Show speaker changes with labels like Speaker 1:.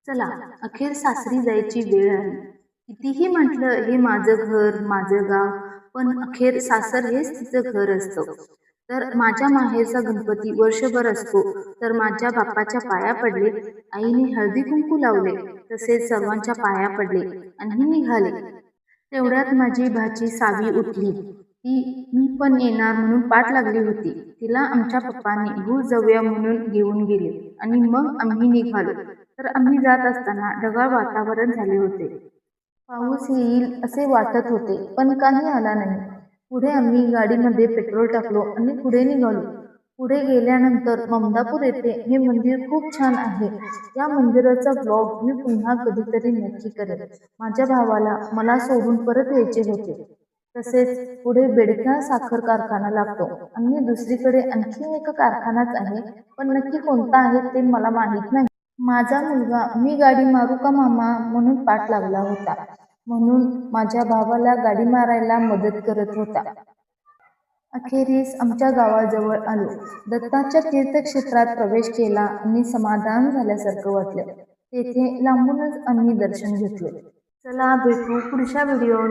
Speaker 1: चला, अखेर सासरी जायची वेळ आली. कितीही म्हटलं हे माझं घर, माझं गाव, पण अखेर सासर हेच तिचं घर असतं. तर माझ्या माहेरचा गणपती वर्षभर असतो, तर माझ्या बाप्पाच्या पाया पडले, आईने हळदी कुंकू लावले, तसेच सर्वांच्या पाया पडले आणि निघाले. तेवढ्यात माझी भाची सावी उठली. ती मी पण येणार म्हणून पाठ लागली होती. तिला आमच्या पप्पांनी भूर जाऊया म्हणून घेऊन गेले आणि मग आम्ही निघालो. तर आम्ही जात असताना ढगाळ वातावरण झाले होते. पाऊस येईल असे वाटत होते, पण काही आला नाही. पुढे आम्ही गाडीमध्ये पेट्रोल टाकलो आणि पुढे निघालो. पुढे गेल्यानंतर ममदापूर येथे हे मंदिर खूप छान आहे. या मंदिराचा ब्लॉग मी पुन्हा कधीतरी नक्की करेन. माझ्या भावाला मला सोडून परत यायचे होते. तसेच पुढे बेडका साखर कारखाना लागतो आणि दुसरीकडे आणखी एक कारखानाच आहे, पण नक्की कोणता आहे ते मला माहीत नाही. माझा मुलगा मी गाडी मारू का मामा म्हणून पाठ लागला होता, म्हणून माझ्या भावाला गाडी मारायला मदत करत होता. अखेरीस आमच्या गावाजवळ आलो. दत्ताच्या तीर्थक्षेत्रात प्रवेश केला आणि समाधान झाल्यासारखं वाटलं. तेथे लांबूनच आम्ही दर्शन घेतले. चला भेटू पुढच्या व्हिडिओ.